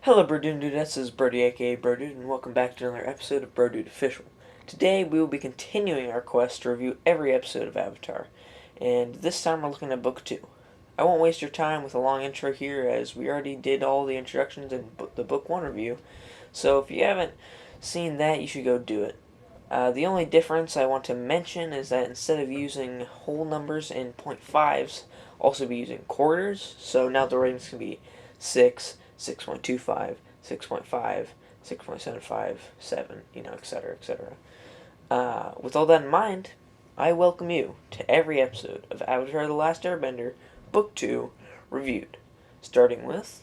Hello BroDude, this is Brody aka BroDude, and welcome back to another episode of BroDude Official. Today we will be continuing our quest to review every episode of Avatar, and this time we're looking at Book 2. I won't waste your time with a long intro here, as we already did all the introductions in the Book 1 review, so if you haven't seen that, you should go do it. The only difference I want to mention is that instead of using whole numbers and 0.5s, I'll also be using quarters, so now the ratings can be 6, 6.25, 6.5, 6.75, 7, etc., etc. With all that in mind, I welcome you to every episode of Avatar The Last Airbender, Book 2, reviewed, starting with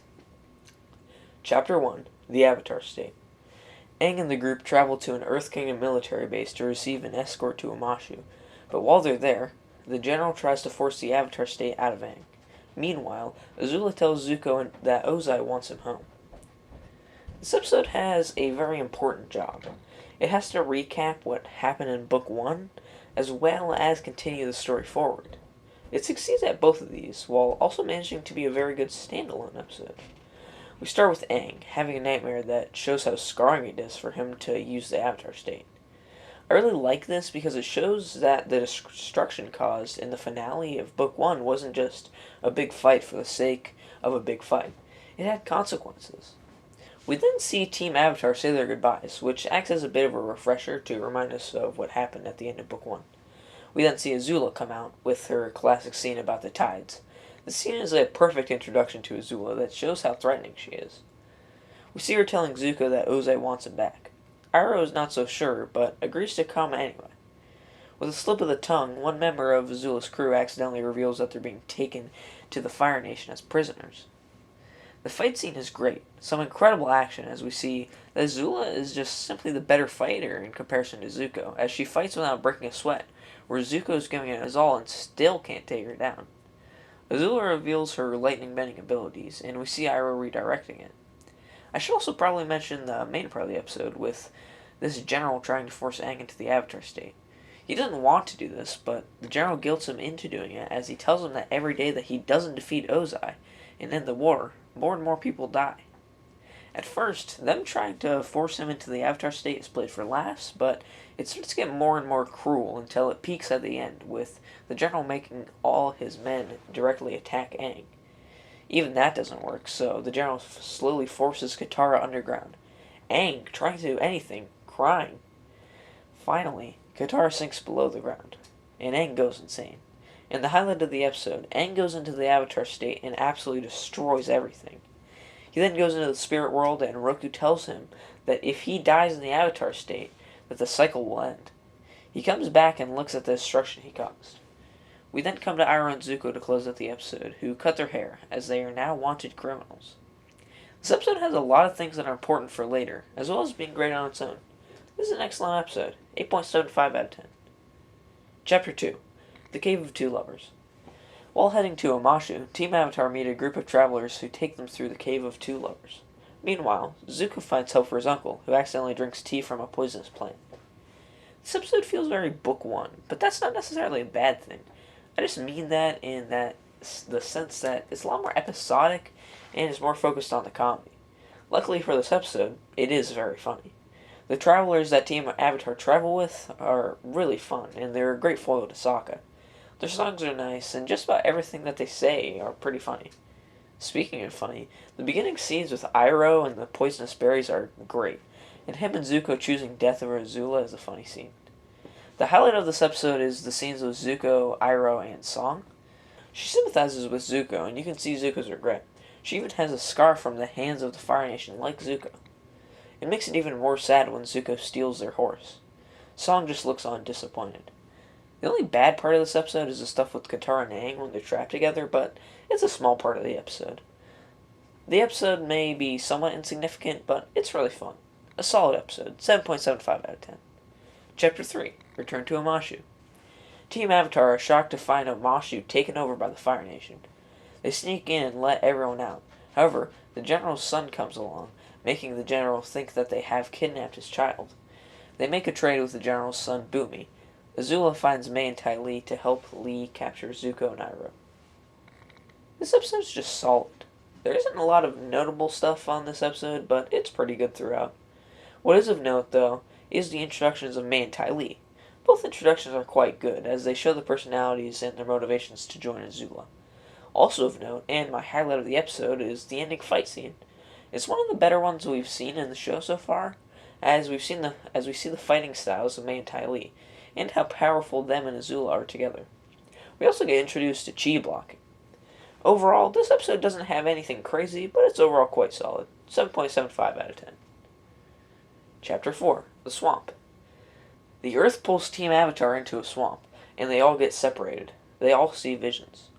Chapter 1, The Avatar State. Aang and the group travel to an Earth Kingdom military base to receive an escort to Umashu, but while they're there, the general tries to force the Avatar State out of Aang. Meanwhile, Azula tells Zuko that Ozai wants him home. This episode has a very important job. It has to recap what happened in Book 1, as well as continue the story forward. It succeeds at both of these, while also managing to be a very good standalone episode. We start with Aang, having a nightmare that shows how scarring it is for him to use the Avatar State. I really like this because it shows that the destruction caused in the finale of Book 1 wasn't just a big fight for the sake of a big fight. It had consequences. We then see Team Avatar say their goodbyes, which acts as a bit of a refresher to remind us of what happened at the end of Book 1. We then see Azula come out with her classic scene about the tides. The scene is a perfect introduction to Azula that shows how threatening she is. We see her telling Zuko that Ozai wants him back. Iroh is not so sure, but agrees to come anyway. With a slip of the tongue, one member of Azula's crew accidentally reveals that they're being taken to the Fire Nation as prisoners. The fight scene is great, some incredible action as we see that Azula is just simply the better fighter in comparison to Zuko, as she fights without breaking a sweat, where Zuko's giving it his all and still can't take her down. Azula reveals her lightning bending abilities, and we see Iroh redirecting it. I should also probably mention the main part of the episode, with this general trying to force Aang into the Avatar State. He doesn't want to do this, but the general guilts him into doing it, as he tells him that every day that he doesn't defeat Ozai and end the war, more and more people die. At first, them trying to force him into the Avatar State is played for laughs, but it starts to get more and more cruel until it peaks at the end, with the general making all his men directly attack Aang. Even that doesn't work, so the general slowly forces Katara underground. Aang, trying to do anything, crying. Finally, Katara sinks below the ground, and Aang goes insane. In the highlight of the episode, Aang goes into the Avatar State and absolutely destroys everything. He then goes into the spirit world, and Roku tells him that if he dies in the Avatar State, that the cycle will end. He comes back and looks at the destruction he caused. We then come to Iroh and Zuko to close out the episode, who cut their hair, as they are now wanted criminals. This episode has a lot of things that are important for later, as well as being great on its own. This is an excellent episode, 8.75 out of 10. Chapter 2, The Cave of Two Lovers. While heading to Umashu, Team Avatar meet a group of travelers who take them through the Cave of Two Lovers. Meanwhile, Zuko finds help for his uncle, who accidentally drinks tea from a poisonous plant. This episode feels very Book 1, but that's not necessarily a bad thing. I just mean that in the sense that it's a lot more episodic and is more focused on the comedy. Luckily for this episode, it is very funny. The travelers that Team Avatar travel with are really fun, and they're a great foil to Sokka. Their songs are nice, and just about everything that they say are pretty funny. Speaking of funny, the beginning scenes with Iroh and the poisonous berries are great, and him and Zuko choosing death over Azula is a funny scene. The highlight of this episode is the scenes with Zuko, Iroh, and Song. She sympathizes with Zuko, and you can see Zuko's regret. She even has a scar from the hands of the Fire Nation, like Zuko. It makes it even more sad when Zuko steals their horse. Song just looks on disappointed. The only bad part of this episode is the stuff with Katara and Aang when they're trapped together, but it's a small part of the episode. The episode may be somewhat insignificant, but it's really fun. A solid episode, 7.75 out of 10. Chapter 3, Return to Umashu. Team Avatar are shocked to find Umashu taken over by the Fire Nation. They sneak in and let everyone out. However, the general's son comes along, making the general think that they have kidnapped his child. They make a trade with the general's son, Bumi. Azula finds Mai and Ty to help Lee capture Zuko and Iroh. This episode is just solid. There isn't a lot of notable stuff on this episode, but it's pretty good throughout. What is of note, though, is the introductions of Mei and Ty Lee. Both introductions are quite good, as they show the personalities and their motivations to join Azula. Also of note, and my highlight of the episode, is the ending fight scene. It's one of the better ones we've seen in the show so far, as we see the fighting styles of Mei and Ty Lee, and how powerful them and Azula are together. We also get introduced to chi blocking. Overall, this episode doesn't have anything crazy, but it's overall quite solid. 7.75 out of 10. Chapter 4, The Swamp. The Earth pulls Team Avatar into a swamp, and they all get separated. They all see visions.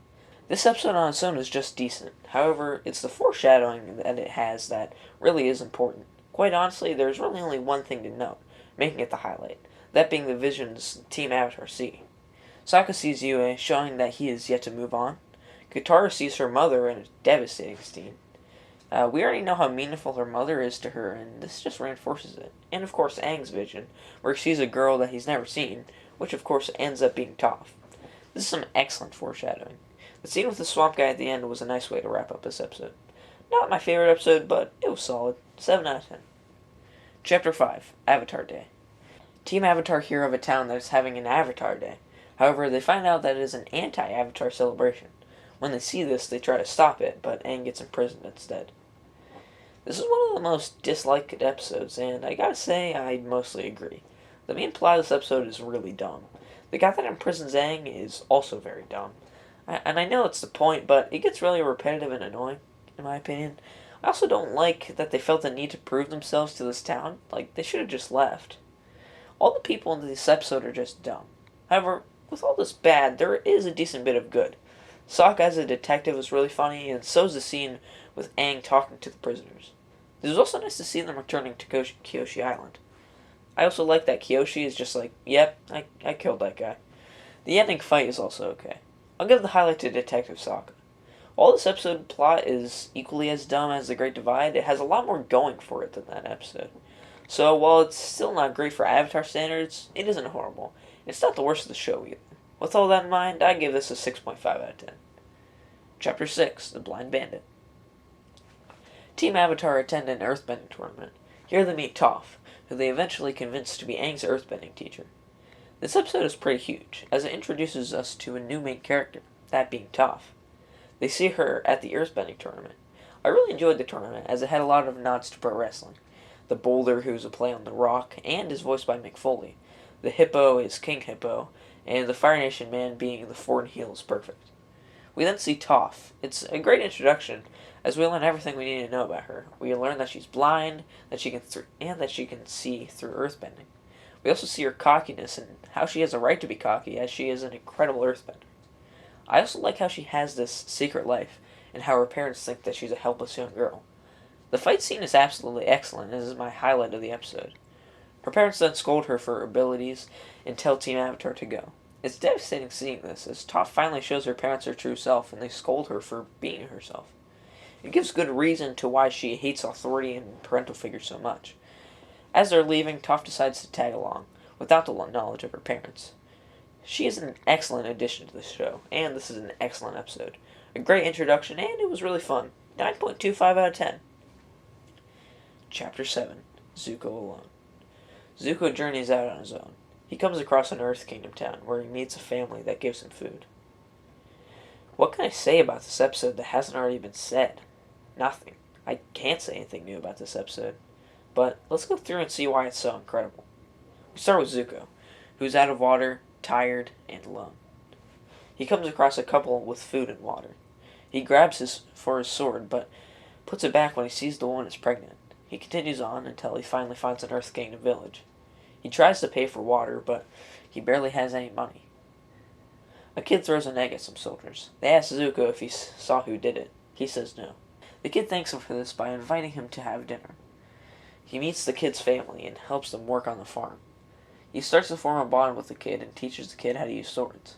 This episode on its own is just decent. However, it's the foreshadowing that it has that really is important. Quite honestly, there's really only one thing to note, making it the highlight. That being the visions Team Avatar see. Sokka sees Yue, showing that he is yet to move on. Katara sees her mother in a devastating scene. We already know how meaningful her mother is to her, and this just reinforces it. And of course, Aang's vision, where he sees a girl that he's never seen, which of course ends up being Toph. This is some excellent foreshadowing. The scene with the swamp guy at the end was a nice way to wrap up this episode. Not my favorite episode, but it was solid. 7 out of 10. Chapter 5, Avatar Day. Team Avatar hear of a town that is having an Avatar Day. However, they find out that it is an anti-Avatar celebration. When they see this, they try to stop it, but Aang gets imprisoned instead. This is one of the most disliked episodes, and I gotta say, I mostly agree. The main plot of this episode is really dumb. The guy that imprisons Aang is also very dumb. And I know it's the point, but it gets really repetitive and annoying, in my opinion. I also don't like that they felt the need to prove themselves to this town. Like, they should have just left. All the people in this episode are just dumb. However, with all this bad, there is a decent bit of good. Sokka as a detective is really funny, and so is the scene with Aang talking to the prisoners. It was also nice to see them returning to Kyoshi Island. I also like that Kyoshi is just like, yep, I killed that guy. The ending fight is also okay. I'll give the highlight to Detective Sokka. While this episode plot is equally as dumb as The Great Divide, it has a lot more going for it than that episode. So while it's still not great for Avatar standards, it isn't horrible. It's not the worst of the show either. With all that in mind, I give this a 6.5 out of 10. Chapter 6, The Blind Bandit. Team Avatar attend an earthbending tournament. Here they meet Toph, who they eventually convince to be Aang's earthbending teacher. This episode is pretty huge, as it introduces us to a new main character, that being Toph. They see her at the earthbending tournament. I really enjoyed the tournament, as it had a lot of nods to pro wrestling. The boulder, who's a play on The Rock, and is voiced by Mick Foley. The hippo is King Hippo, and the Fire Nation man being the Four Heel is perfect. We then see Toph. It's a great introduction, as we learn everything we need to know about her. We learn that she's blind, that she can see through earthbending. We also see her cockiness and how she has a right to be cocky, as she is an incredible earthbender. I also like how she has this secret life, and how her parents think that she's a helpless young girl. The fight scene is absolutely excellent, and is my highlight of the episode. Her parents then scold her for her abilities, and tell Team Avatar to go. It's devastating seeing this, as Toph finally shows her parents her true self, and they scold her for being herself. It gives good reason to why she hates authority and parental figures so much. As they're leaving, Toph decides to tag along, without the knowledge of her parents. She is an excellent addition to the show, and this is an excellent episode. A great introduction, and it was really fun. 9.25 out of 10. Chapter 7, Zuko Alone. Zuko journeys out on his own. He comes across an Earth Kingdom town, where he meets a family that gives him food. What can I say about this episode that hasn't already been said? Nothing. I can't say anything new about this episode. But let's go through and see why it's so incredible. We start with Zuko, who's out of water, tired, and alone. He comes across a couple with food and water. He grabs his sword, but puts it back when he sees the woman is pregnant. He continues on until he finally finds an Earth Kingdom village. He tries to pay for water, but he barely has any money. A kid throws an egg at some soldiers. They ask Zuko if he saw who did it. He says no. The kid thanks him for this by inviting him to have dinner. He meets the kid's family and helps them work on the farm. He starts to form a bond with the kid and teaches the kid how to use swords.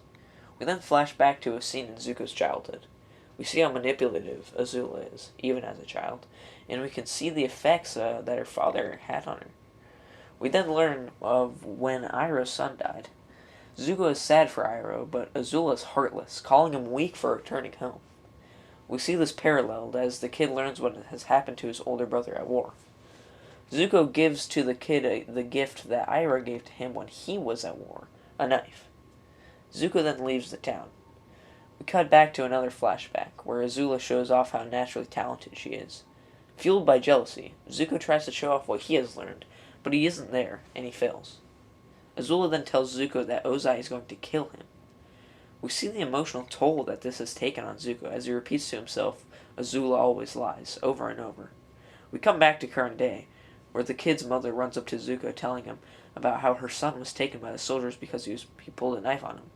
We then flash back to a scene in Zuko's childhood. We see how manipulative Azula is, even as a child, and we can see the effects that her father had on her. We then learn of when Iroh's son died. Zuko is sad for Iroh, but Azula is heartless, calling him weak for returning home. We see this paralleled as the kid learns what has happened to his older brother at war. Zuko gives to the kid the gift that Iroh gave to him when he was at war, a knife. Zuko then leaves the town. We cut back to another flashback, where Azula shows off how naturally talented she is. Fueled by jealousy, Zuko tries to show off what he has learned, but he isn't there, and he fails. Azula then tells Zuko that Ozai is going to kill him. We see the emotional toll that this has taken on Zuko as he repeats to himself, Azula always lies, over and over. We come back to current day, where the kid's mother runs up to Zuko telling him about how her son was taken by the soldiers because he pulled a knife on him.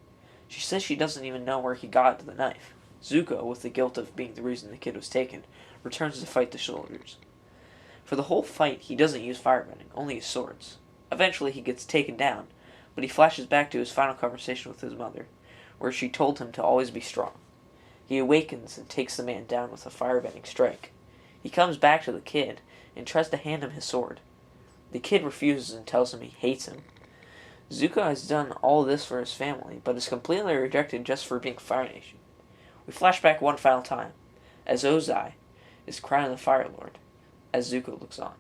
She says she doesn't even know where he got the knife. Zuko, with the guilt of being the reason the kid was taken, returns to fight the soldiers. For the whole fight, he doesn't use firebending, only his swords. Eventually, he gets taken down, but he flashes back to his final conversation with his mother, where she told him to always be strong. He awakens and takes the man down with a firebending strike. He comes back to the kid and tries to hand him his sword. The kid refuses and tells him he hates him. Zuko has done all this for his family, but is completely rejected just for being Fire Nation. We flash back one final time, as Ozai is crowned the Fire Lord, as Zuko looks on.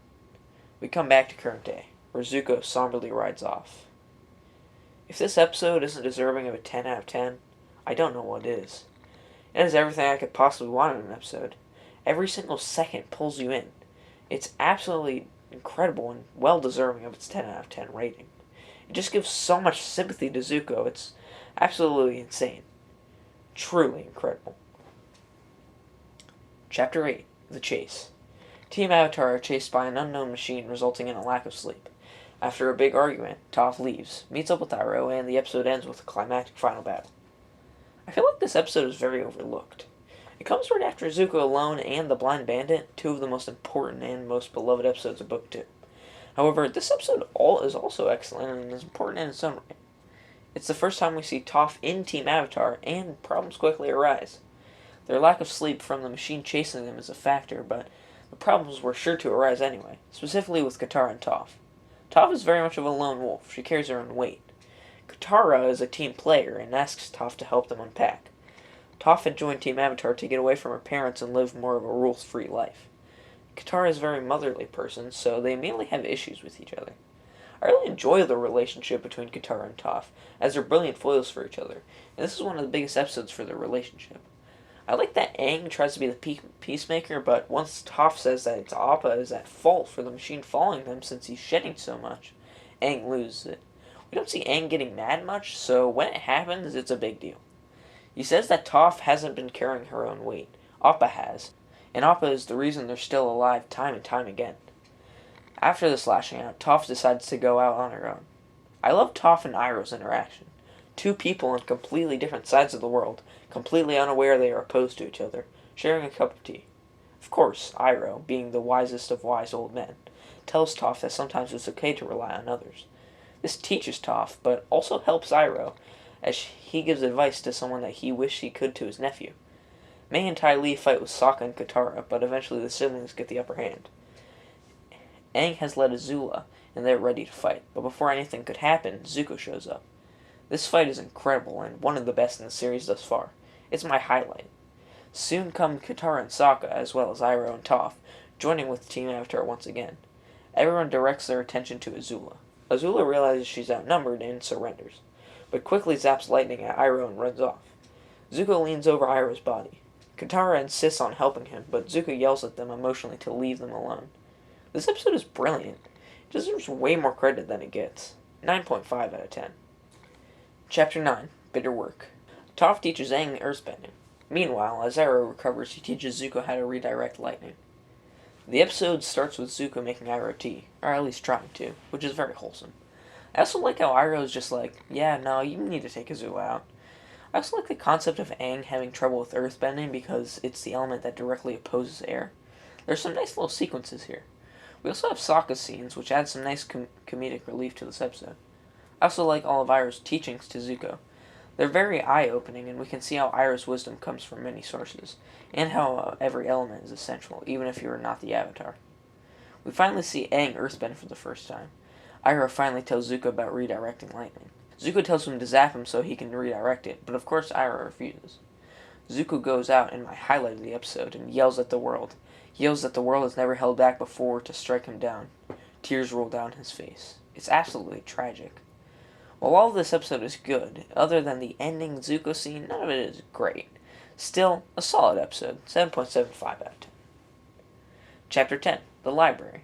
We come back to current day, where Zuko somberly rides off. If this episode isn't deserving of a 10 out of 10, I don't know what is. It has everything I could possibly want in an episode. Every single second pulls you in. It's absolutely incredible and well deserving of its 10 out of 10 rating. It just gives so much sympathy to Zuko. It's absolutely insane. Truly incredible. Chapter 8, The Chase. Team Avatar are chased by an unknown machine, resulting in a lack of sleep. After a big argument, Toph leaves, meets up with Iroh, and the episode ends with a climactic final battle. I feel like this episode is very overlooked. It comes right after Zuko Alone and The Blind Bandit, two of the most important and most beloved episodes of Book 2. However, this episode is also excellent and is important in its own right. It's the first time we see Toph in Team Avatar, and problems quickly arise. Their lack of sleep from the machine chasing them is a factor, but the problems were sure to arise anyway, specifically with Katara and Toph. Toph is very much of a lone wolf. She carries her own weight. Katara is a team player and asks Toph to help them unpack. Toph had joined Team Avatar to get away from her parents and live more of a rules-free life. Katara is a very motherly person, so they immediately have issues with each other. I really enjoy the relationship between Katara and Toph, as they're brilliant foils for each other, and this is one of the biggest episodes for their relationship. I like that Aang tries to be the peacemaker, but once Toph says that it's Appa is at fault for the machine following them since he's shedding so much, Aang loses it. We don't see Aang getting mad much, so when it happens, it's a big deal. He says that Toph hasn't been carrying her own weight. Appa has, and Appa is the reason they're still alive time and time again. After this lashing out, Toph decides to go out on her own. I love Toph and Iroh's interaction. Two people on completely different sides of the world, completely unaware they are opposed to each other, sharing a cup of tea. Of course, Iroh, being the wisest of wise old men, tells Toph that sometimes it's okay to rely on others. This teaches Toph, but also helps Iroh, as he gives advice to someone that he wished he could to his nephew. Mai and Ty Lee fight with Sokka and Katara, but eventually the siblings get the upper hand. Aang has led Azula, and they're ready to fight, but before anything could happen, Zuko shows up. This fight is incredible, and one of the best in the series thus far. It's my highlight. Soon come Katara and Sokka, as well as Iroh and Toph, joining with Team Avatar once again. Everyone directs their attention to Azula. Azula realizes she's outnumbered and surrenders, but quickly zaps lightning at Iroh and runs off. Zuko leans over Iroh's body. Katara insists on helping him, but Zuko yells at them emotionally to leave them alone. This episode is brilliant. It deserves way more credit than it gets. 9.5 out of 10. Chapter 9, Bitter Work. Toph teaches Aang earthbending. Meanwhile, as Iroh recovers, he teaches Zuko how to redirect lightning. The episode starts with Zuko making Iroh tea, or at least trying to, which is very wholesome. I also like how Iroh is just like, yeah, no, you need to take Azula out. I also like the concept of Aang having trouble with earthbending because it's the element that directly opposes air. There's some nice little sequences here. We also have Sokka's scenes, which add some nice comedic relief to this episode. I also like all of Iroh's teachings to Zuko. They're very eye-opening, and we can see how Iroh's wisdom comes from many sources, and how every element is essential, even if you are not the Avatar. We finally see Aang earthbend for the first time. Iroh finally tells Zuko about redirecting lightning. Zuko tells him to zap him so he can redirect it, but of course Iroh refuses. Zuko goes out in my highlight of the episode and yells at the world. He yells that the world has never held back before to strike him down. Tears roll down his face. It's absolutely tragic. While all of this episode is good, other than the ending Zuko scene, none of it is great. Still, a solid episode, 7.75 out of 10. Chapter 10, The Library.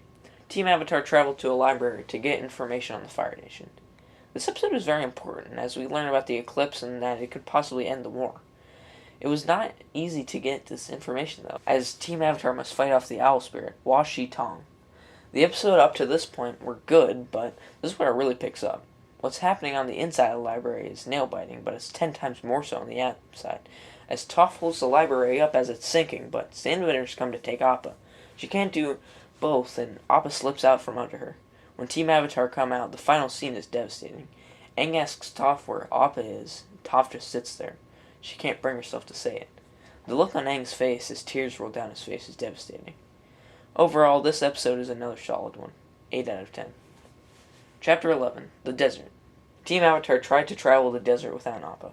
Team Avatar traveled to a library to get information on the Fire Nation. This episode is very important as we learn about the eclipse and that it could possibly end the war. It was not easy to get this information though, as Team Avatar must fight off the owl spirit, Wa Shi Tong. The episode up to this point were good, but this is where it really picks up. What's happening on the inside of the library is nail-biting, but it's 10 times more so on the outside, as Toph holds the library up as it's sinking, but Sandbenders come to take Appa. She can't do both, and Appa slips out from under her. When Team Avatar come out, the final scene is devastating. Aang asks Toph where Appa is, and Toph just sits there. She can't bring herself to say it. The look on Aang's face as tears roll down his face is devastating. Overall, this episode is another solid one. 8 out of 10. Chapter 11, The Desert. Team Avatar tried to travel the desert without Appa.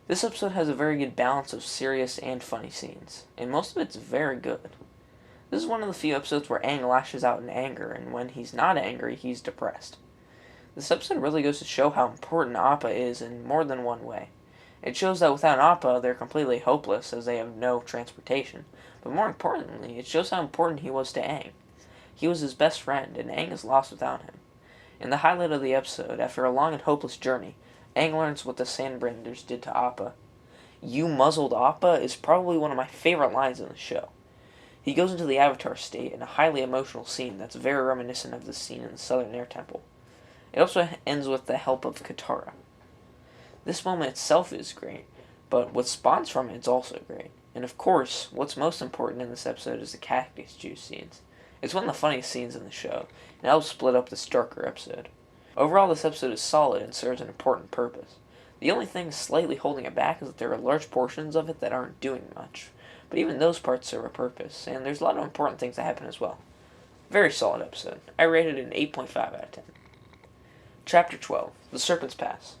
This episode has a very good balance of serious and funny scenes, and most of it's very good. This is one of the few episodes where Aang lashes out in anger, and when he's not angry, he's depressed. This episode really goes to show how important Appa is in more than one way. It shows that without Appa, they're completely hopeless as they have no transportation, but more importantly, it shows how important he was to Aang. He was his best friend, and Aang is lost without him. In the highlight of the episode, after a long and hopeless journey, Aang learns what the Sandbenders did to Appa. "You muzzled Appa" is probably one of my favorite lines in the show. He goes into the Avatar state in a highly emotional scene that's very reminiscent of the scene in the Southern Air Temple. It also ends with the help of Katara. This moment itself is great, but what spawns from it is also great. And of course, what's most important in this episode is the cactus juice scenes. It's one of the funniest scenes in the show, and helps split up this darker episode. Overall, this episode is solid and serves an important purpose. The only thing slightly holding it back is that there are large portions of it that aren't doing much, but even those parts serve a purpose, and there's a lot of important things that happen as well. Very solid episode. I rated it an 8.5 out of 10. Chapter 12, The Serpents Pass.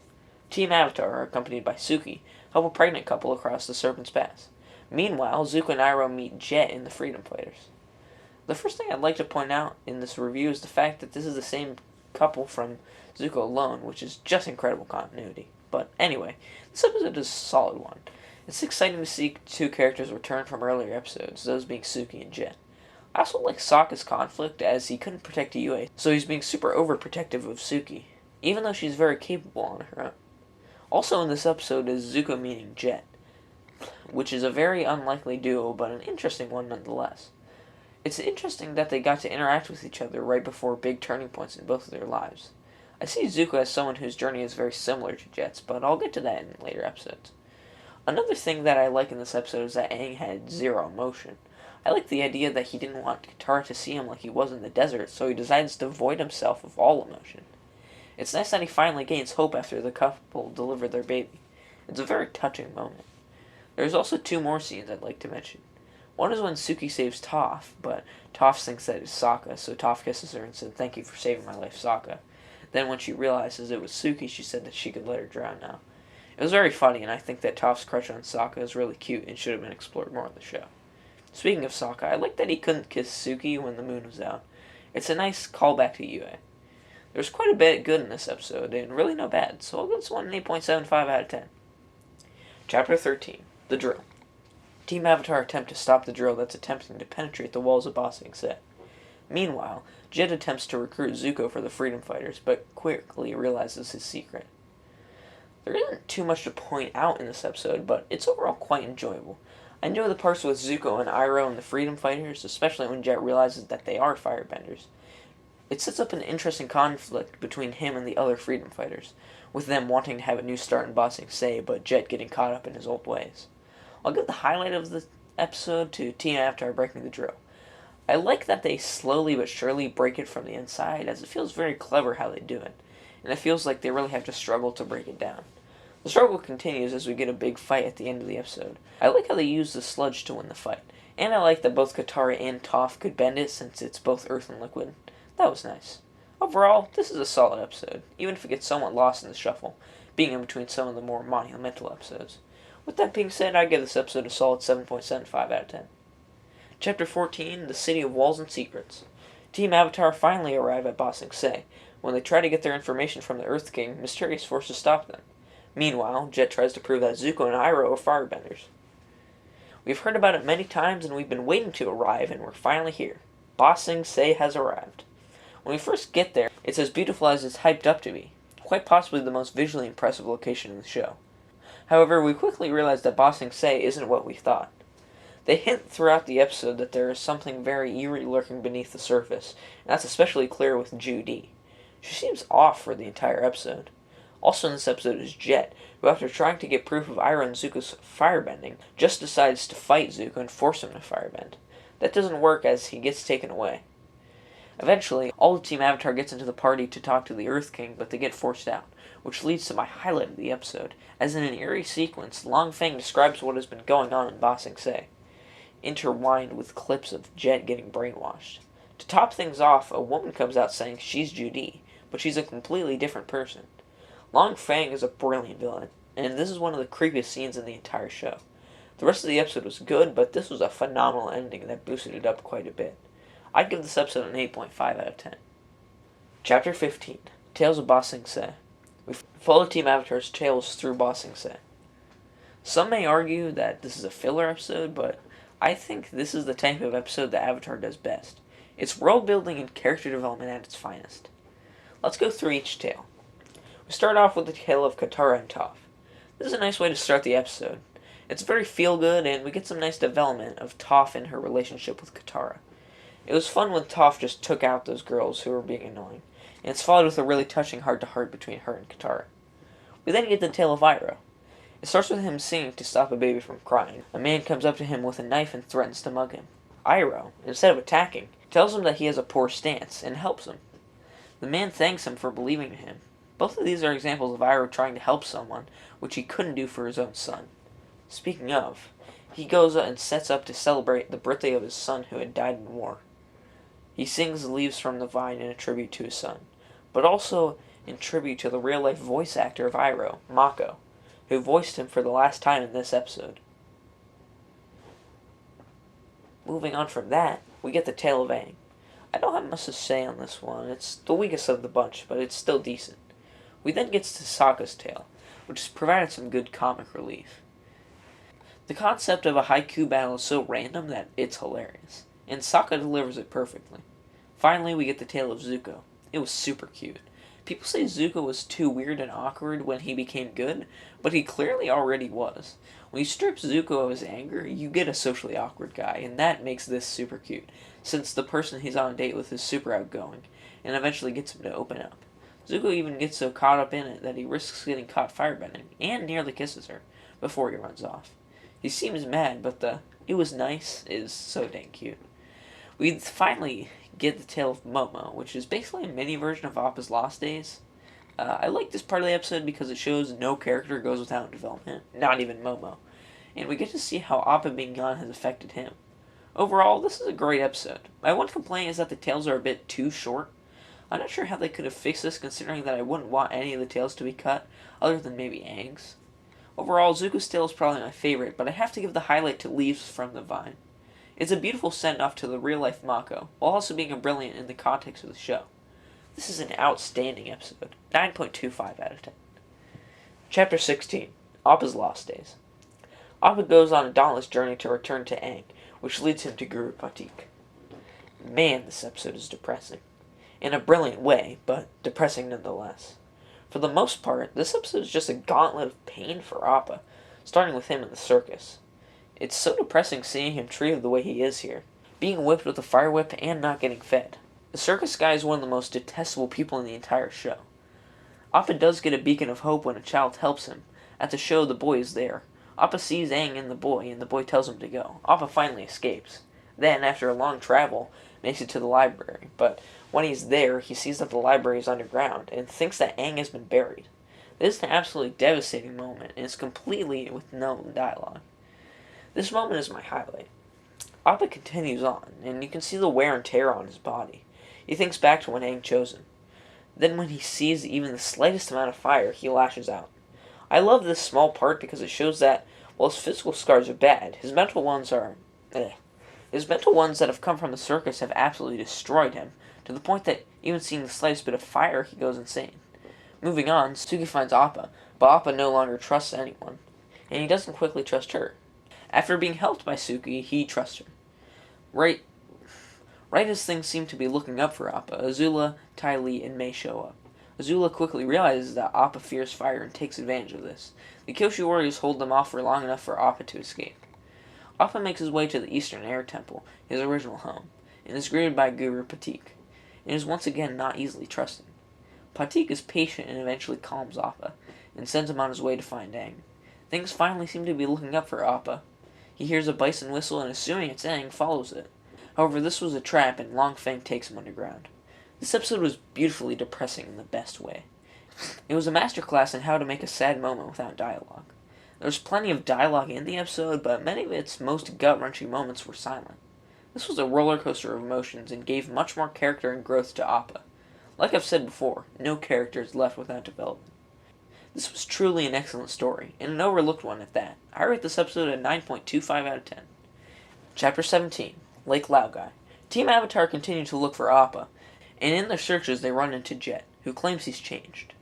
Team Avatar, accompanied by Suki, help a pregnant couple across the Serpents Pass. Meanwhile, Zuko and Iroh meet Jet in the Freedom Fighters. The first thing I'd like to point out in this review is the fact that this is the same couple from Zuko Alone, which is just incredible continuity. But anyway, this episode is a solid one. It's exciting to see two characters return from earlier episodes, those being Suki and Jet. I also like Sokka's conflict, as he couldn't protect Yue, so he's being super overprotective of Suki, even though she's very capable on her own. Also in this episode is Zuko meeting Jet, which is a very unlikely duo, but an interesting one nonetheless. It's interesting that they got to interact with each other right before big turning points in both of their lives. I see Zuko as someone whose journey is very similar to Jet's, but I'll get to that in later episodes. Another thing that I like in this episode is that Aang had zero emotion. I like the idea that he didn't want Katara to see him like he was in the desert, so he decides to void himself of all emotion. It's nice that he finally gains hope after the couple deliver their baby. It's a very touching moment. There's also two more scenes I'd like to mention. One is when Suki saves Toph, but Toph thinks that it's Sokka, so Toph kisses her and said, "Thank you for saving my life, Sokka." Then when she realizes it was Suki, she said that she could let her drown now. It was very funny, and I think that Toph's crush on Sokka is really cute and should have been explored more in the show. Speaking of Sokka, I like that he couldn't kiss Suki when the moon was out. It's a nice callback to Yue. There's quite a bit good in this episode, and really no bad, so I'll give this one an 8.75 out of 10. Chapter 13, The Drill. Team Avatar attempt to stop the drill that's attempting to penetrate the walls of Ba Sing Se. Meanwhile, Jet attempts to recruit Zuko for the Freedom Fighters, but quickly realizes his secret. There isn't too much to point out in this episode, but it's overall quite enjoyable. I enjoy the parts with Zuko and Iroh and the Freedom Fighters, especially when Jet realizes that they are firebenders. It sets up an interesting conflict between him and the other Freedom Fighters, with them wanting to have a new start in Ba Sing Se, but Jet getting caught up in his old ways. I'll give the highlight of the episode to Team Avatar breaking the drill. I like that they slowly but surely break it from the inside, as it feels very clever how they do it, and it feels like they really have to struggle to break it down. The struggle continues as we get a big fight at the end of the episode. I like how they use the sludge to win the fight, and I like that both Katara and Toph could bend it since it's both earth and liquid. That was nice. Overall, this is a solid episode, even if it gets somewhat lost in the shuffle, being in between some of the more monumental episodes. With that being said, I give this episode a solid 7.75 out of 10. Chapter 14, The City of Walls and Secrets. Team Avatar finally arrive at Ba Sing Se. When they try to get their information from the Earth King, mysterious forces stop them. Meanwhile, Jet tries to prove that Zuko and Iroh are firebenders. We've heard about it many times and we've been waiting to arrive, and we're finally here. Ba Sing Se has arrived. When we first get there, it's as beautiful as it's hyped up to be. Quite possibly the most visually impressive location in the show. However, we quickly realize that Ba Sing Se isn't what we thought. They hint throughout the episode that there is something very eerie lurking beneath the surface, and that's especially clear with Judy. She seems off for the entire episode. Also in this episode is Jet, who after trying to get proof of Iroh and Zuko's firebending, just decides to fight Zuko and force him to firebend. That doesn't work as he gets taken away. Eventually, all of Team Avatar gets into the party to talk to the Earth King, but they get forced out, which leads to my highlight of the episode, as in an eerie sequence, Long Feng describes what has been going on in Ba Sing Se, intertwined with clips of Jet getting brainwashed. To top things off, a woman comes out saying she's Judy, but she's a completely different person. Long Feng is a brilliant villain, and this is one of the creepiest scenes in the entire show. The rest of the episode was good, but this was a phenomenal ending that boosted it up quite a bit. I'd give this episode an 8.5 out of 10. Chapter 15, Tales of Ba Sing Se. We follow Team Avatar's tales through Ba Sing Se. Some may argue that this is a filler episode, but I think this is the type of episode that Avatar does best. It's world building and character development at its finest. Let's go through each tale. We start off with the tale of Katara and Toph. This is a nice way to start the episode. It's very feel-good, and we get some nice development of Toph and her relationship with Katara. It was fun when Toph just took out those girls who were being annoying, and it's followed with a really touching heart-to-heart between her and Katara. We then get the tale of Iroh. It starts with him singing to stop a baby from crying. A man comes up to him with a knife and threatens to mug him. Iroh, instead of attacking, tells him that he has a poor stance and helps him. The man thanks him for believing in him. Both of these are examples of Iroh trying to help someone, which he couldn't do for his own son. Speaking of, he goes and sets up to celebrate the birthday of his son who had died in war. He sings Leaves from the Vine in a tribute to his son, but also in tribute to the real-life voice actor of Iroh, Mako, who voiced him for the last time in this episode. Moving on from that, we get the tale of Aang. I don't have much to say on this one. It's the weakest of the bunch, but it's still decent. We then get to Sokka's tale, which has provided some good comic relief. The concept of a haiku battle is so random that it's hilarious, and Sokka delivers it perfectly. Finally, we get the tale of Zuko. It was super cute. People say Zuko was too weird and awkward when he became good, but he clearly already was. When you strip Zuko of his anger, you get a socially awkward guy, and that makes this super cute, since the person he's on a date with is super outgoing, and eventually gets him to open up. Zuko even gets so caught up in it that he risks getting caught firebending, and nearly kisses her, before he runs off. He seems mad, but the "it was nice" is so dang cute. We finally get the tale of Momo, which is basically a mini version of Appa's Lost Days. I like this part of the episode because it shows no character goes without development, not even Momo, and we get to see how Appa being gone has affected him. Overall, this is a great episode. My one complaint is that the tales are a bit too short. I'm not sure how they could have fixed this, considering that I wouldn't want any of the tales to be cut, other than maybe Aang's. Overall, Zuko's tale is probably my favorite, but I have to give the highlight to Leaves from the Vine. It's a beautiful send-off to the real-life Mako, while also being brilliant in the context of the show. This is an outstanding episode. 9.25 out of 10. Chapter 16, Appa's Lost Days. Appa goes on a dauntless journey to return to Aang, which leads him to Guru Patik. Man, this episode is depressing. In a brilliant way, but depressing nonetheless. For the most part, this episode is just a gauntlet of pain for Appa, starting with him in the circus. It's so depressing seeing him treated the way he is here, being whipped with a fire whip and not getting fed. The circus guy is one of the most detestable people in the entire show. Appa does get a beacon of hope when a child helps him. At the show, the boy is there. Appa sees Aang and the boy tells him to go. Appa finally escapes. Then, after a long travel, makes it to the library, but when he's there, he sees that the library is underground, and thinks that Aang has been buried. This is an absolutely devastating moment, and it's completely with no dialogue. This moment is my highlight. Appa continues on, and you can see the wear and tear on his body. He thinks back to when Aang chose him. Then when he sees even the slightest amount of fire, he lashes out. I love this small part because it shows that While his physical scars are bad, his mental ones are His mental ones that have come from the circus have absolutely destroyed him, to the point that even seeing the slightest bit of fire, he goes insane. Moving on, Suki finds Appa, but Appa no longer trusts anyone, and he doesn't quickly trust her. After being helped by Suki, he trusts her. Right as things seem to be looking up for Appa, Azula, Ty Lee, and May show up. Azula quickly realizes that Appa fears fire and takes advantage of this. The Kyoshi warriors hold them off for long enough for Appa to escape. Appa makes his way to the Eastern Air Temple, his original home, and is greeted by Guru Patik, and is once again not easily trusted. Patik is patient and eventually calms Appa, and sends him on his way to find Aang. Things finally seem to be looking up for Appa. He hears a bison whistle and, assuming it's Aang, follows it. However, this was a trap and Long Feng takes him underground. This episode was beautifully depressing in the best way. It was a masterclass in how to make a sad moment without dialogue. There was plenty of dialogue in the episode, but many of its most gut-wrenching moments were silent. This was a roller coaster of emotions and gave much more character and growth to Appa. Like I've said before, no character is left without development. This was truly an excellent story, and an overlooked one at that. I rate this episode a 9.25 out of 10. Chapter 17, Lake Laogai. Team Avatar continue to look for Appa, and in their searches they run into Jet, who claims he's changed.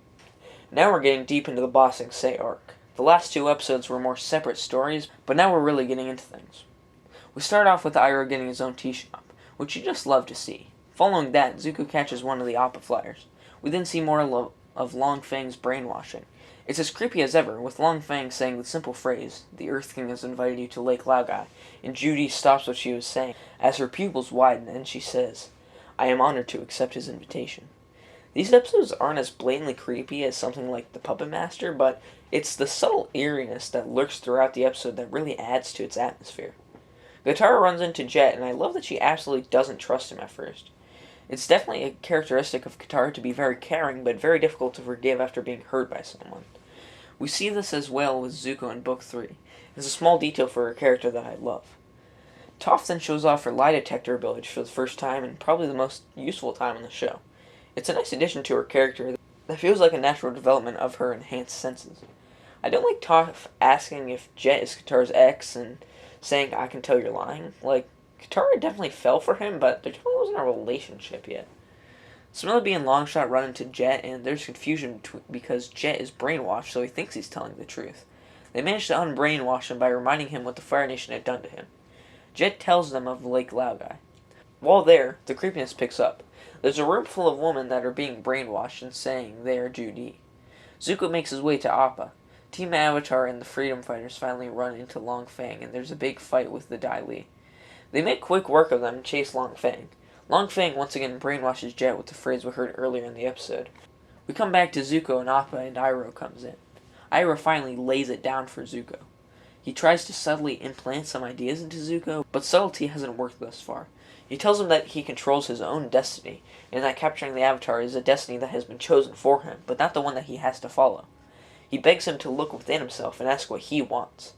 Now we're getting deep into the Ba Sing Se arc. The last two episodes were more separate stories, but now we're really getting into things. We start off with Iroh getting his own tea shop, which you just love to see. Following that, Zuko catches one of the Appa flyers. We then see more of Long Feng's brainwashing. It's as creepy as ever, with Long Feng saying the simple phrase, "The Earth King has invited you to Lake Laogai," and Judy stops what she was saying, as her pupils widen, and she says, "I am honored to accept his invitation." These episodes aren't as blatantly creepy as something like The Puppet Master, but it's the subtle eeriness that lurks throughout the episode that really adds to its atmosphere. Katara runs into Jet, and I love that she absolutely doesn't trust him at first. It's definitely a characteristic of Katara to be very caring, but very difficult to forgive after being hurt by someone. We see this as well with Zuko in Book 3. It's a small detail for her character that I love. Toph then shows off her lie detector ability for the first time, and probably the most useful time in the show. It's a nice addition to her character that feels like a natural development of her enhanced senses. I don't like Toph asking if Jet is Katara's ex and saying, "I can tell you're lying." Like, Katara definitely fell for him, but there definitely wasn't a relationship yet. Smiley and Longshot run into Jet, and there's confusion because Jet is brainwashed, so he thinks he's telling the truth. They manage to unbrainwash him by reminding him what the Fire Nation had done to him. Jet tells them of Lake Laogai. While there, the creepiness picks up. There's a room full of women that are being brainwashed and saying they are Judy. Zuko makes his way to Appa. Team Avatar and the Freedom Fighters finally run into Long Feng, and there's a big fight with the Dai Li. They make quick work of them and chase Long Feng. Long Feng once again brainwashes Jet with the phrase we heard earlier in the episode. We come back to Zuko and Appa, and Iroh comes in. Iroh finally lays it down for Zuko. He tries to subtly implant some ideas into Zuko, but subtlety hasn't worked thus far. He tells him that he controls his own destiny, and that capturing the Avatar is a destiny that has been chosen for him, but not the one that he has to follow. He begs him to look within himself and ask what he wants.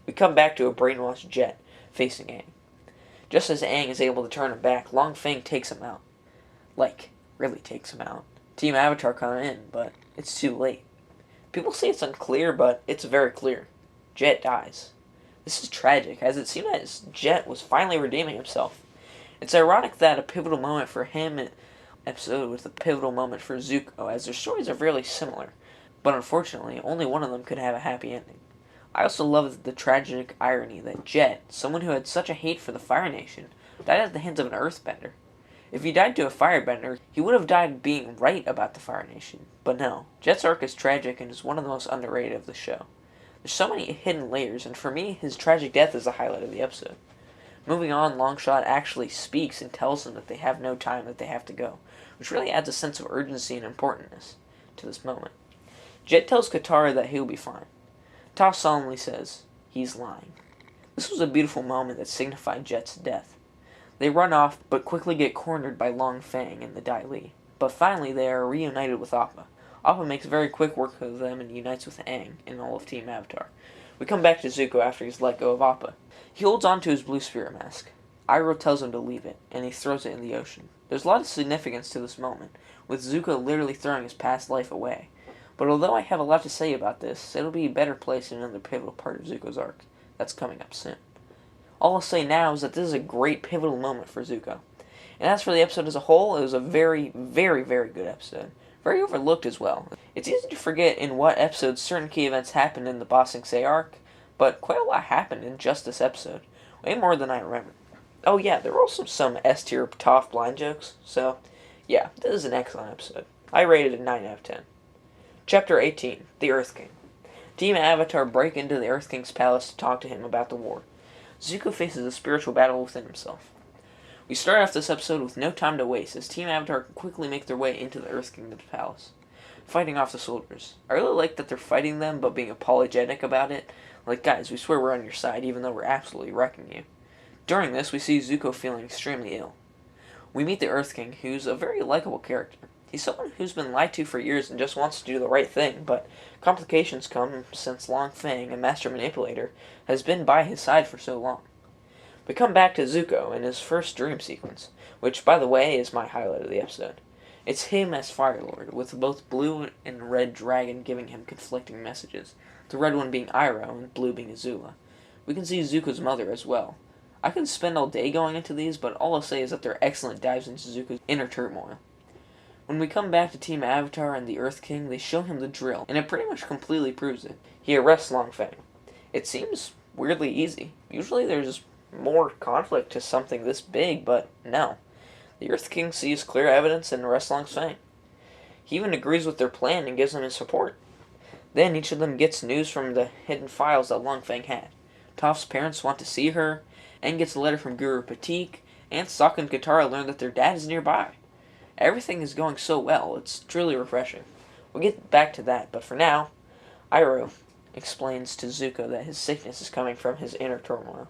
We come back to a brainwashed Jet, facing Aang. Just as Aang is able to turn him back, Long Feng takes him out. Like, really takes him out. Team Avatar come in, but it's too late. People say it's unclear, but it's very clear. Jet dies. This is tragic, as it seemed as Jet was finally redeeming himself. It's ironic that a pivotal moment for him in episode was a pivotal moment for Zuko, as their stories are fairly similar, but unfortunately, only one of them could have a happy ending. I also love the tragic irony that Jet, someone who had such a hate for the Fire Nation, died at the hands of an Earthbender. If he died to a Firebender, he would have died being right about the Fire Nation. But no, Jet's arc is tragic and is one of the most underrated of the show. There's so many hidden layers, and for me, his tragic death is the highlight of the episode. Moving on, Longshot actually speaks and tells them that they have no time, that they have to go, which really adds a sense of urgency and importance to this moment. Jet tells Katara that he'll be fine. Toph solemnly says, "He's lying." This was a beautiful moment that signified Jet's death. They run off, but quickly get cornered by Long Feng and the Dai Li. But finally they are reunited with Appa. Appa makes very quick work of them and unites with Aang and all of Team Avatar. We come back to Zuko after he's let go of Appa. He holds on to his blue spirit mask. Iroh tells him to leave it, and he throws it in the ocean. There's a lot of significance to this moment, with Zuko literally throwing his past life away. But although I have a lot to say about this, it'll be a better place in another pivotal part of Zuko's arc. That's coming up soon. All I'll say now is that this is a great pivotal moment for Zuko. And as for the episode as a whole, it was a very, very, very good episode. Very overlooked as well. It's easy to forget in what episodes certain key events happened in the Ba Sing Se arc, but quite a lot happened in just this episode. Way more than I remember. Oh yeah, there were also some S-tier Toph blind jokes, so yeah, this is an excellent episode. I rated it 9 out of 10. Chapter 18, The Earth King. Team Avatar break into the Earth King's palace to talk to him about the war. Zuko faces a spiritual battle within himself. We start off this episode with no time to waste, as Team Avatar can quickly make their way into the Earth Kingdom's palace, fighting off the soldiers. I really like that they're fighting them, but being apologetic about it. Like, guys, we swear we're on your side, even though we're absolutely wrecking you. During this, we see Zuko feeling extremely ill. We meet the Earth King, who's a very likable character. He's someone who's been lied to for years and just wants to do the right thing, but complications come since Long Feng, a master manipulator, has been by his side for so long. We come back to Zuko in his first dream sequence, which, by the way, is my highlight of the episode. It's him as Fire Lord, with both Blue and Red Dragon giving him conflicting messages, the red one being Iroh and Blue being Azula. We can see Zuko's mother as well. I could spend all day going into these, but all I'll say is that they're excellent dives into Zuko's inner turmoil. When we come back to Team Avatar and the Earth King, they show him the drill, and it pretty much completely proves it. He arrests Long Feng. It seems weirdly easy. Usually there's more conflict to something this big, but no. The Earth King sees clear evidence and arrests Long Feng. He even agrees with their plan and gives them his support. Then each of them gets news from the hidden files that Long Feng had. Toph's parents want to see her, Aang gets a letter from Guru Patik, and Sokka and Katara learn that their dad is nearby. Everything is going so well, it's truly refreshing. We'll get back to that, but for now, Iroh explains to Zuko that his sickness is coming from his inner turmoil,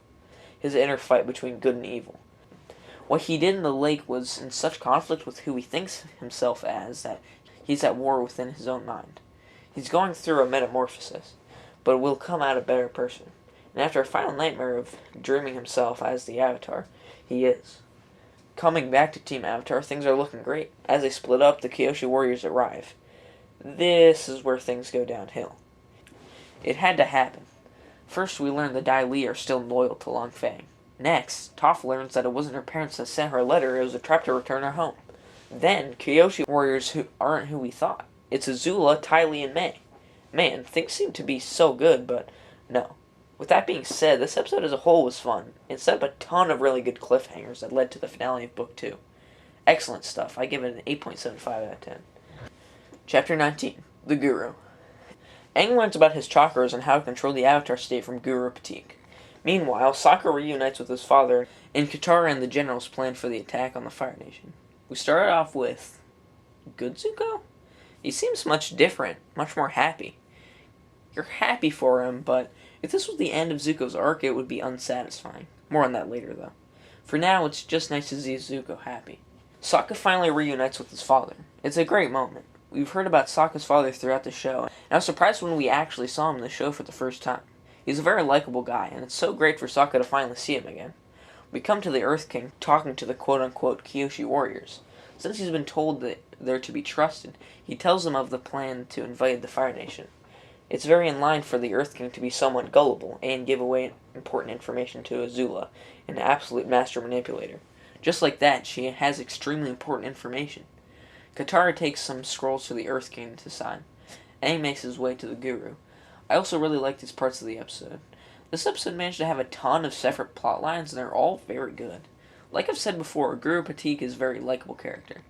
his inner fight between good and evil. What he did in the lake was in such conflict with who he thinks himself as that he's at war within his own mind. He's going through a metamorphosis, but will come out a better person. And after a final nightmare of dreaming himself as the Avatar, he is. Coming back to Team Avatar, things are looking great. As they split up, the Kyoshi warriors arrive. This is where things go downhill. It had to happen. First, we learn the Dai Li are still loyal to Long Feng. Next, Toph learns that it wasn't her parents that sent her a letter, it was a trap to return her home. Then, Kyoshi warriors who aren't who we thought. It's Azula, Ty Lee, and Mai. Man, things seem to be so good, but no. With that being said, this episode as a whole was fun, and set up a ton of really good cliffhangers that led to the finale of Book 2. Excellent stuff. I give it an 8.75 out of 10. Chapter 19, The Guru. Aang learns about his chakras and how to control the Avatar state from Guru Patik. Meanwhile, Sokka reunites with his father, and Katara and the generals plan for the attack on the Fire Nation. We started off with good Zuko? He seems much different, much more happy. You're happy for him, but if this was the end of Zuko's arc, it would be unsatisfying. More on that later, though. For now, it's just nice to see Zuko happy. Sokka finally reunites with his father. It's a great moment. We've heard about Sokka's father throughout the show, and I was surprised when we actually saw him in the show for the first time. He's a very likable guy, and it's so great for Sokka to finally see him again. We come to the Earth King talking to the quote-unquote Kyoshi warriors. Since he's been told that they're to be trusted, he tells them of the plan to invade the Fire Nation. It's very in line for the Earth King to be somewhat gullible and give away important information to Azula, an absolute master manipulator. Just like that, she has extremely important information. Katara takes some scrolls to the Earth King to sign. Aang makes his way to the Guru. I also really liked these parts of the episode. This episode managed to have a ton of separate plot lines, and they're all very good. Like I've said before, Guru Patik is a very likable character.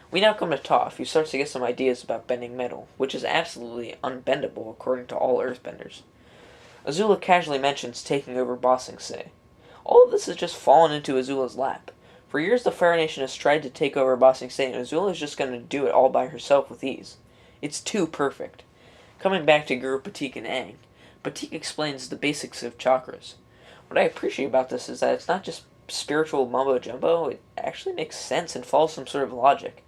We now come to Toph, who starts to get some ideas about bending metal, which is absolutely unbendable according to all earthbenders. Azula casually mentions taking over Ba Sing Se. All of this has just fallen into Azula's lap. For years the Fire Nation has tried to take over Ba Sing Se, and Azula is just going to do it all by herself with ease. It's too perfect. Coming back to Guru Patik and Aang, Patik explains the basics of chakras. What I appreciate about this is that it's not just spiritual mumbo-jumbo, it actually makes sense and follows some sort of logic.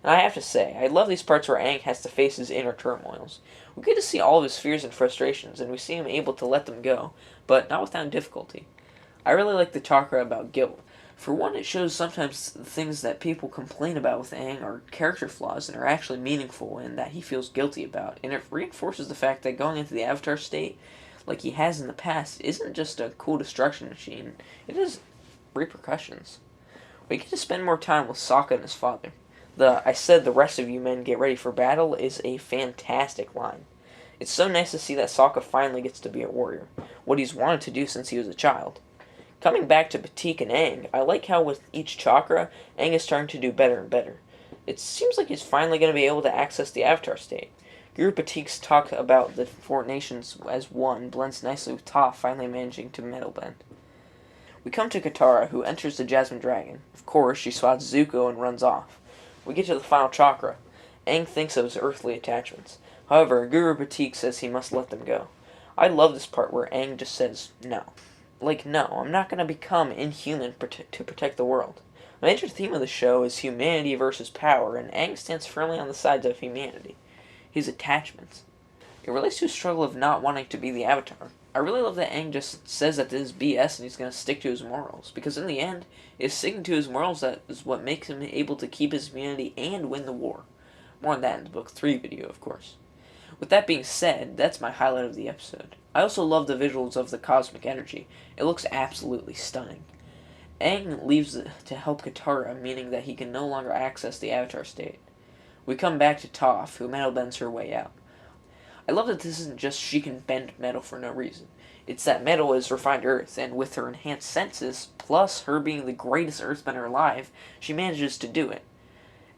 And I have to say, I love these parts where Aang has to face his inner turmoils. We get to see all of his fears and frustrations, and we see him able to let them go, but not without difficulty. I really like the chakra about guilt. For one, it shows sometimes things that people complain about with Aang are character flaws and are actually meaningful and that he feels guilty about. And it reinforces the fact that going into the Avatar state, like he has in the past, isn't just a cool destruction machine. It has repercussions. We get to spend more time with Sokka and his father. I said the rest of you men get ready for battle is a fantastic line. It's so nice to see that Sokka finally gets to be a warrior, what he's wanted to do since he was a child. Coming back to Batik and Aang, I like how with each chakra, Aang is starting to do better and better. It seems like he's finally going to be able to access the Avatar state. Guru Batik's talk about the four nations as one blends nicely with Toph finally managing to metal bend. We come to Katara, who enters the Jasmine Dragon. Of course, she spots Zuko and runs off. We get to the final chakra. Aang thinks of his earthly attachments. However, Guru Batik says he must let them go. I love this part where Aang just says, no. Like, no, I'm not going to become inhuman to protect the world. A major theme of the show is humanity versus power, and Aang stands firmly on the sides of humanity. His attachments. It relates to a struggle of not wanting to be the Avatar. I really love that Aang just says that this is BS and he's going to stick to his morals, because in the end, it's sticking to his morals that is what makes him able to keep his humanity and win the war. More on that in the Book 3 video, of course. With that being said, that's my highlight of the episode. I also love the visuals of the cosmic energy. It looks absolutely stunning. Aang leaves to help Katara, meaning that he can no longer access the Avatar state. We come back to Toph, who metal bends her way out. I love that this isn't just she can bend metal for no reason. It's that metal is refined earth, and with her enhanced senses, plus her being the greatest earthbender alive, she manages to do it.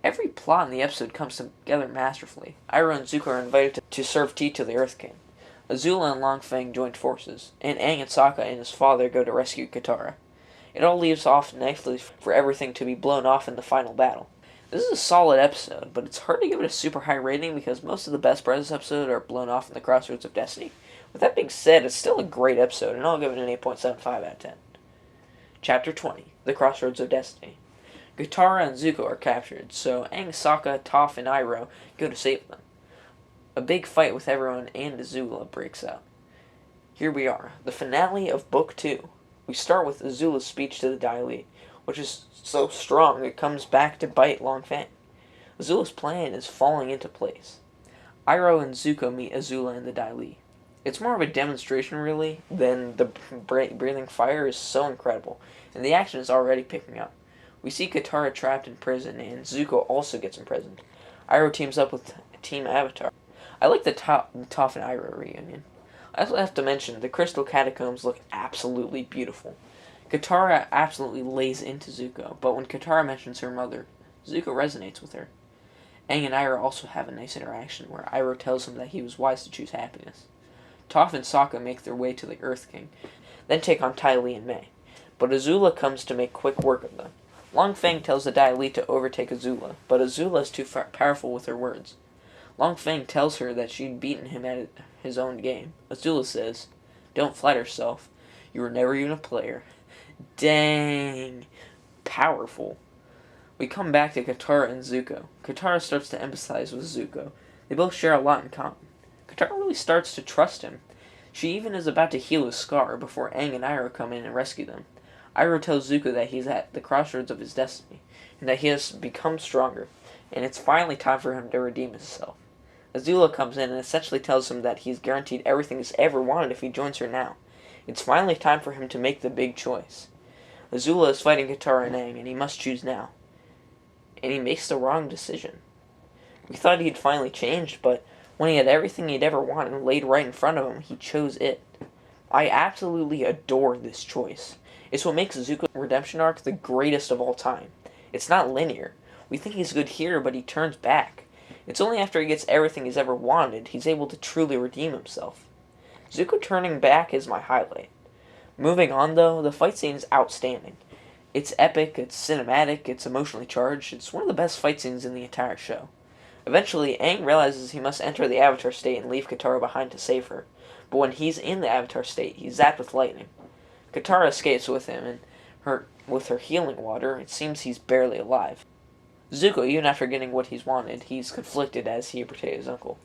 Every plot in the episode comes together masterfully. Iroh and Zuko are invited to serve tea to the Earth King. Azula and Long Feng join forces, and Aang and Sokka and his father go to rescue Katara. It all leaves off nicely for everything to be blown off in the final battle. This is a solid episode, but it's hard to give it a super high rating because most of the best parts of this episode are blown off in the Crossroads of Destiny. With that being said, it's still a great episode, and I'll give it an 8.75 out of 10. Chapter 20, The Crossroads of Destiny. Katara and Zuko are captured, so Aang, Sokka, Toph, and Iroh go to save them. A big fight with everyone and Azula breaks out. Here we are, the finale of Book 2. We start with Azula's speech to the Dai Li, which is so strong it comes back to bite Long Feng. Azula's plan is falling into place. Iroh and Zuko meet Azula and the Dai Li. It's more of a demonstration, really, than the breathing fire is so incredible, and the action is already picking up. We see Katara trapped in prison, and Zuko also gets imprisoned. Iroh teams up with Team Avatar. I like the Toph and Iroh reunion. I also have to mention, the Crystal Catacombs look absolutely beautiful. Katara absolutely lays into Zuko, but when Katara mentions her mother, Zuko resonates with her. Aang and Iroh also have a nice interaction, where Iroh tells him that he was wise to choose happiness. Toph and Sokka make their way to the Earth King, then take on Ty Lee and Mai, but Azula comes to make quick work of them. Long Feng tells the Dai Li to overtake Azula, but Azula is too powerful with her words. Long Feng tells her that she'd beaten him at his own game. Azula says, "Don't flatter yourself. You were never even a player." Dang. Powerful. We come back to Katara and Zuko. Katara starts to empathize with Zuko. They both share a lot in common. Katara really starts to trust him. She even is about to heal his scar before Aang and Iroh come in and rescue them. Iroh tells Zuko that he's at the crossroads of his destiny, and that he has become stronger, and it's finally time for him to redeem himself. Azula comes in and essentially tells him that he's guaranteed everything he's ever wanted if he joins her now. It's finally time for him to make the big choice. Azula is fighting Katara and Aang, and he must choose now. And he makes the wrong decision. We thought he'd finally changed, but when he had everything he'd ever wanted laid right in front of him, he chose it. I absolutely adore this choice. It's what makes Zuko's redemption arc the greatest of all time. It's not linear. We think he's good here, but he turns back. It's only after he gets everything he's ever wanted he's able to truly redeem himself. Zuko turning back is my highlight. Moving on though, the fight scene is outstanding. It's epic, it's cinematic, it's emotionally charged, it's one of the best fight scenes in the entire show. Eventually, Aang realizes he must enter the Avatar state and leave Katara behind to save her, but when he's in the Avatar state, he's zapped with lightning. Katara escapes with him, and with her healing water, it seems he's barely alive. Zuko, even after getting what he's wanted, he's conflicted as he betrayed his uncle.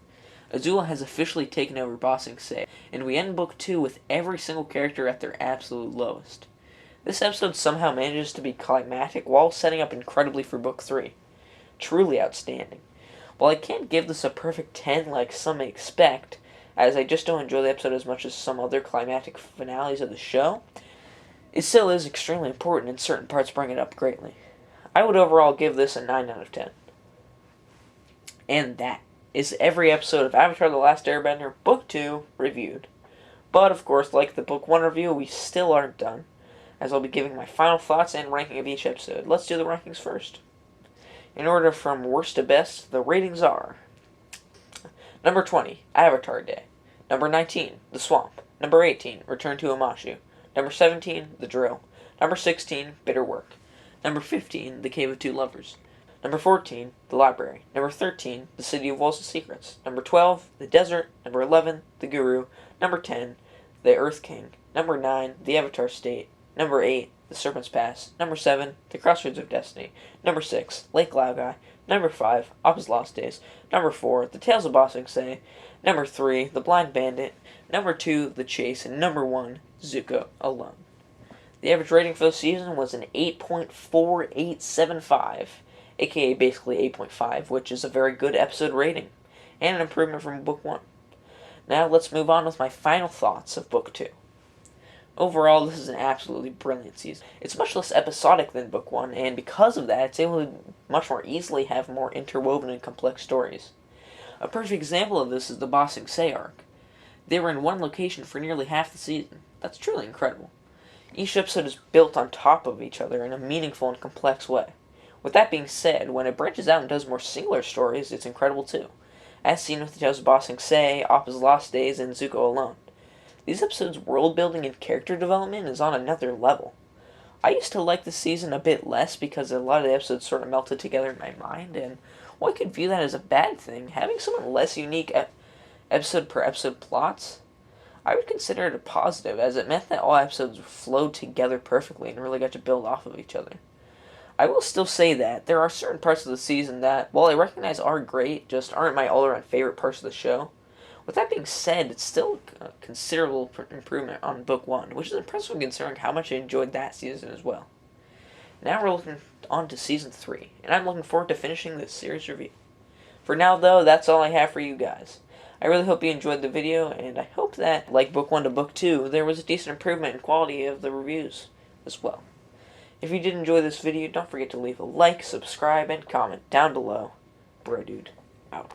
Azula has officially taken over Bossing Say, and we end Book 2 with every single character at their absolute lowest. This episode somehow manages to be climactic while setting up incredibly for Book 3. Truly outstanding. While I can't give this a perfect 10 like some may expect, as I just don't enjoy the episode as much as some other climactic finales of the show, it still is extremely important and certain parts bring it up greatly. I would overall give this a 9 out of 10. And that is every episode of Avatar The Last Airbender Book 2 reviewed. But of course, like the Book 1 review, we still aren't done, as I'll be giving my final thoughts and ranking of each episode. Let's do the rankings first. In order from worst to best, the ratings are: Number 20, Avatar Day. Number 19, The Swamp. Number 18, Return to Umashu. Number 17, The Drill. Number 16, Bitter Work. Number 15, The Cave of Two Lovers. Number 14, The Library. Number 13, The City of Walls and Secrets. Number 12, The Desert. Number 11, The Guru. Number 10, The Earth King. Number 9, The Avatar State. Number 8, The Serpents Pass. Number 7, The Crossroads of Destiny. Number 6, Lake Laogai. Number 5, Appa's Lost Days. Number 4, The Tales of Ba Sing Se. Number 3, The Blind Bandit. Number 2, The Chase. And number 1, Zuko Alone. The average rating for the season was an 8.4875, aka basically 8.5, which is a very good episode rating, and an improvement from Book 1. Now let's move on with my final thoughts of Book 2. Overall, this is an absolutely brilliant season. It's much less episodic than Book 1, and because of that, it's able to much more easily have more interwoven and complex stories. A perfect example of this is the Ba Sing Se arc. They were in one location for nearly half the season. That's truly incredible. Each episode is built on top of each other in a meaningful and complex way. With that being said, when it branches out and does more singular stories, it's incredible too, as seen with the Tales of Ba Sing Se, Appa's Lost Days, and Zuko Alone. These episodes' world building and character development is on another level. I used to like this season a bit less because a lot of the episodes sort of melted together in my mind, and while I could view that as a bad thing, having somewhat less unique episode per episode plots, I would consider it a positive, as it meant that all episodes flowed together perfectly and really got to build off of each other. I will still say that there are certain parts of the season that, while I recognize are great, just aren't my all-around favorite parts of the show. With that being said, it's still a considerable improvement on Book 1, which is impressive considering how much I enjoyed that season as well. Now we're looking on to Season 3, and I'm looking forward to finishing this series review. For now, though, that's all I have for you guys. I really hope you enjoyed the video, and I hope that, like Book 1 to Book 2, there was a decent improvement in quality of the reviews as well. If you did enjoy this video, don't forget to leave a like, subscribe, and comment down below. BroDude, out.